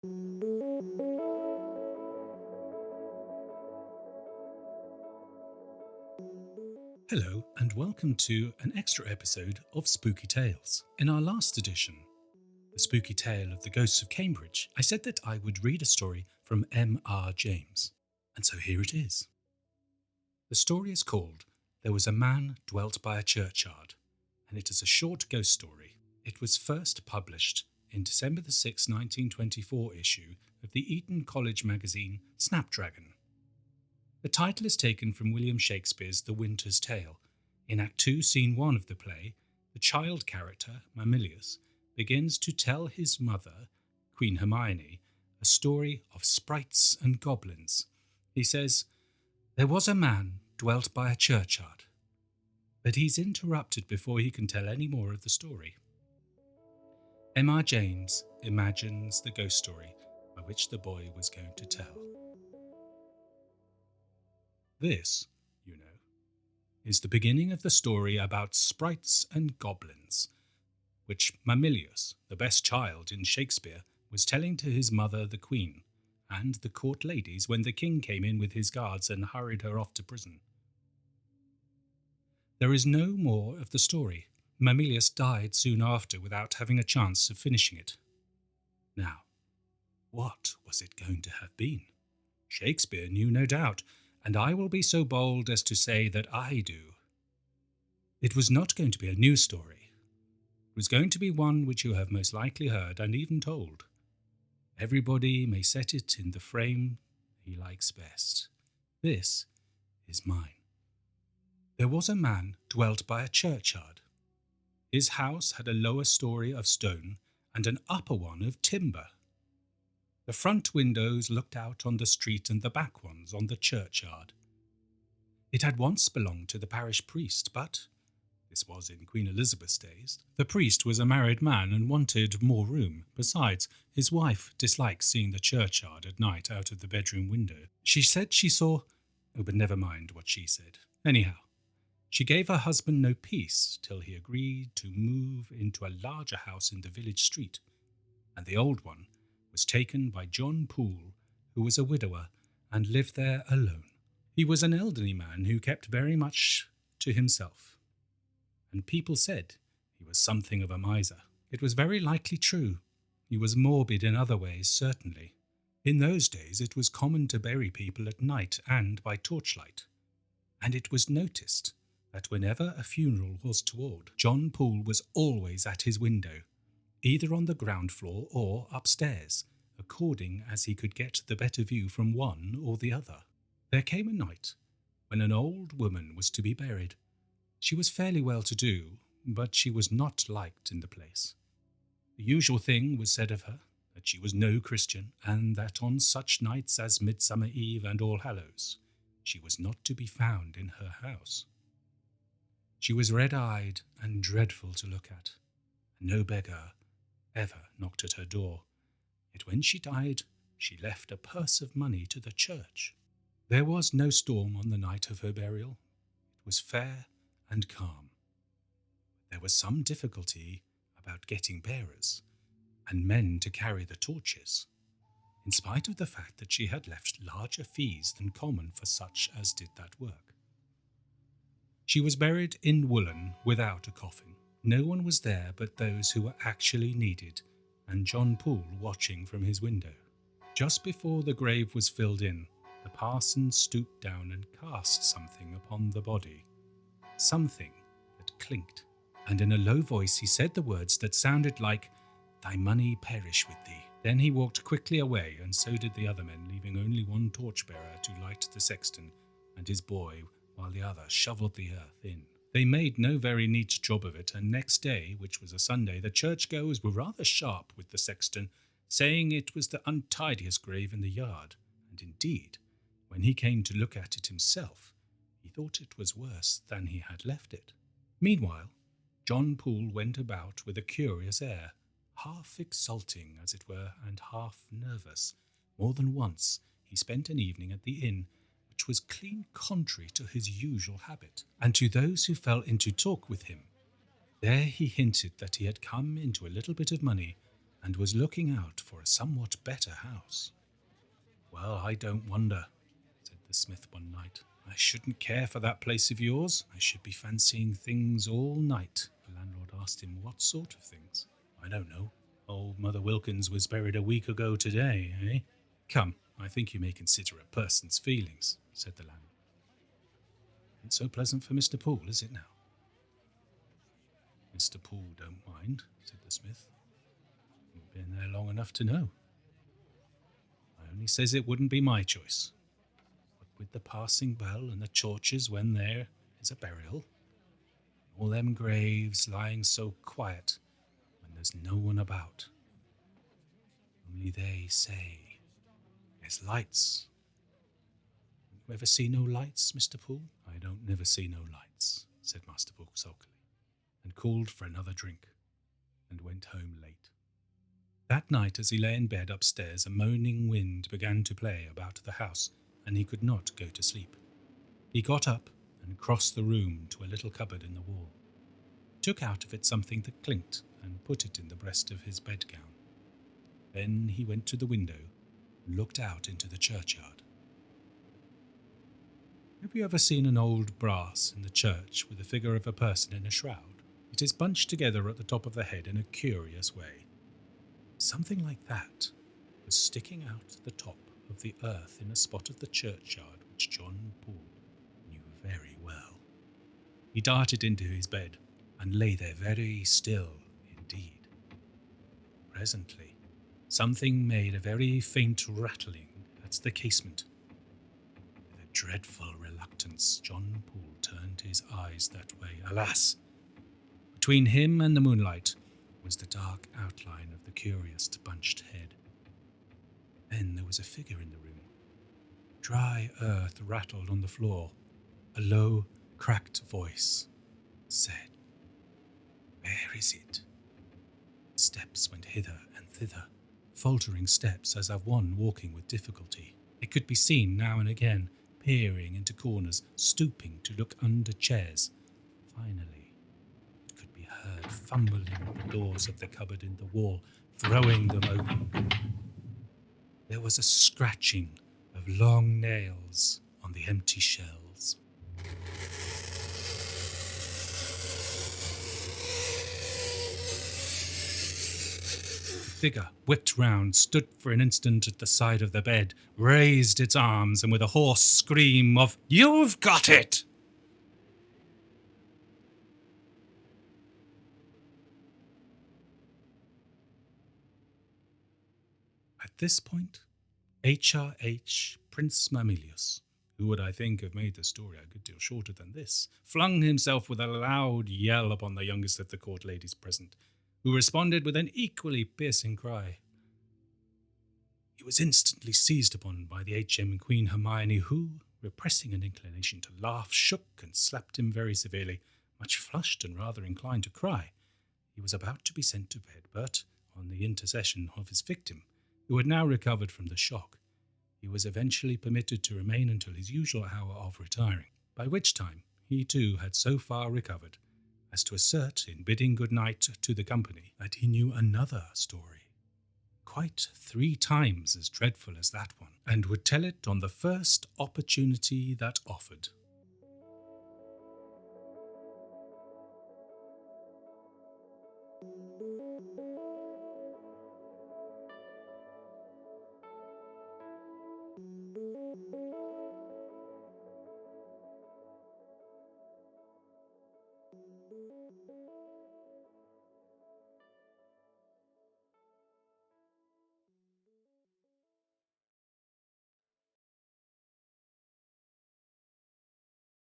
Hello, and welcome to an extra episode of Spooky Tales. In our last edition, The Spooky Tale of the Ghosts of Cambridge, I said that I would read a story from M.R. James, and so here it is. The story is called There Was a Man Dwelt by a Churchyard, and it is a short ghost story. It was first published in December the 6th, 1924 issue of the Eton College magazine Snapdragon. The title is taken from William Shakespeare's The Winter's Tale. In Act 2, Scene 1 of the play, the child character, Mamilius, begins to tell his mother, Queen Hermione, a story of sprites and goblins. He says, "There was a man dwelt by a churchyard," but he's interrupted before he can tell any more of the story. M.R. James imagines the ghost story by which the boy was going to tell. This, you know, is the beginning of the story about sprites and goblins, which Mamilius, the best child in Shakespeare, was telling to his mother the Queen, and the court ladies when the king came in with his guards and hurried her off to prison. There is no more of the story. Mamilius died soon after without having a chance of finishing it. Now, what was it going to have been? Shakespeare knew, no doubt, and I will be so bold as to say that I do. It was not going to be a new story. It was going to be one which you have most likely heard and even told. Everybody may set it in the frame he likes best. This is mine. There was a man dwelt by a churchyard. His house had a lower story of stone and an upper one of timber. The front windows looked out on the street and the back ones on the churchyard. It had once belonged to the parish priest, but, this was in Queen Elizabeth's days, the priest was a married man and wanted more room. Besides, his wife disliked seeing the churchyard at night out of the bedroom window. She said she saw... Oh, but never mind what she said. Anyhow, she gave her husband no peace till he agreed to move into a larger house in the village street, and the old one was taken by John Poole, who was a widower and lived there alone. He was an elderly man who kept very much to himself, and people said he was something of a miser. It was very likely true. He was morbid in other ways, certainly. In those days it was common to bury people at night and by torchlight, and it was noticed that whenever a funeral was toward, John Poole was always at his window, either on the ground floor or upstairs, according as he could get the better view from one or the other. There came a night when an old woman was to be buried. She was fairly well-to-do, but she was not liked in the place. The usual thing was said of her, that she was no Christian, and that on such nights as Midsummer Eve and All Hallows, she was not to be found in her house. She was red-eyed and dreadful to look at, and no beggar ever knocked at her door. Yet when she died, she left a purse of money to the church. There was no storm on the night of her burial. It was fair and calm. There was some difficulty about getting bearers and men to carry the torches, in spite of the fact that she had left larger fees than common for such as did that work. She was buried in woolen without a coffin. No one was there but those who were actually needed, and John Poole watching from his window. Just before the grave was filled in, the parson stooped down and cast something upon the body, something that clinked, and in a low voice he said the words that sounded like, "Thy money perish with thee." Then he walked quickly away, and so did the other men, leaving only one torchbearer to light the sexton and his boy, while the other shovelled the earth in. They made no very neat job of it, and next day, which was a Sunday, the churchgoers were rather sharp with the sexton, saying it was the untidiest grave in the yard, and indeed, when he came to look at it himself, he thought it was worse than he had left it. Meanwhile, John Poole went about with a curious air, half exulting, as it were, and half nervous. More than once he spent an evening at the inn, which was clean contrary to his usual habit, and to those who fell into talk with him. There he hinted that he had come into a little bit of money, and was looking out for a somewhat better house. "Well, I don't wonder," said the smith one night. "I shouldn't care for that place of yours. I should be fancying things all night." The landlord asked him what sort of things. "I don't know. Old Mother Wilkins was buried a week ago today, eh?" "Come, I think you may consider a person's feelings," said the landlord. "It's so pleasant for Mr. Poole, is it now?" "Mr. Poole don't mind," said the smith. "You've been there long enough to know. I only says it wouldn't be my choice. What with the passing bell and the churches when there is a burial, and all them graves lying so quiet when there's no one about. Only they say there's lights. You ever see no lights, Mr. Poole?" "I don't never see no lights," said Master Poole sulkily, and called for another drink, and went home late. That night, as he lay in bed upstairs, a moaning wind began to play about the house, and he could not go to sleep. He got up and crossed the room to a little cupboard in the wall, took out of it something that clinked, and put it in the breast of his bedgown. Then he went to the window and looked out into the churchyard. Have you ever seen an old brass in the church with the figure of a person in a shroud? It is bunched together at the top of the head in a curious way. Something like that was sticking out at the top of the earth in a spot of the churchyard which John Poole knew very well. He darted into his bed and lay there very still indeed. Presently, something made a very faint rattling at the casement. With a dreadful reluctance, John Poole turned his eyes that way. Alas! Between him and the moonlight was the dark outline of the curious bunched head. Then there was a figure in the room. Dry earth rattled on the floor. A low, cracked voice said, "Where is it?" Steps went hither and thither, faltering steps as of one walking with difficulty. It could be seen now and again, peering into corners, stooping to look under chairs. Finally, it could be heard fumbling at the doors of the cupboard in the wall, throwing them open. There was a scratching of long nails on the empty shelves. The figure whipped round, stood for an instant at the side of the bed, raised its arms, and with a hoarse scream of "You've got it!" At this point, H.R.H. Prince Mamilius, who would, I think, have made the story a good deal shorter than this, flung himself with a loud yell upon the youngest of the court ladies present, who responded with an equally piercing cry. He was instantly seized upon by the H.M. and Queen Hermione, who, repressing an inclination to laugh, shook and slapped him very severely, much flushed and rather inclined to cry. He was about to be sent to bed, but, on the intercession of his victim, who had now recovered from the shock, he was eventually permitted to remain until his usual hour of retiring, by which time he too had so far recovered as to assert, in bidding good night to the company, that he knew another story, quite 3 times as dreadful as that one, and would tell it on the first opportunity that offered.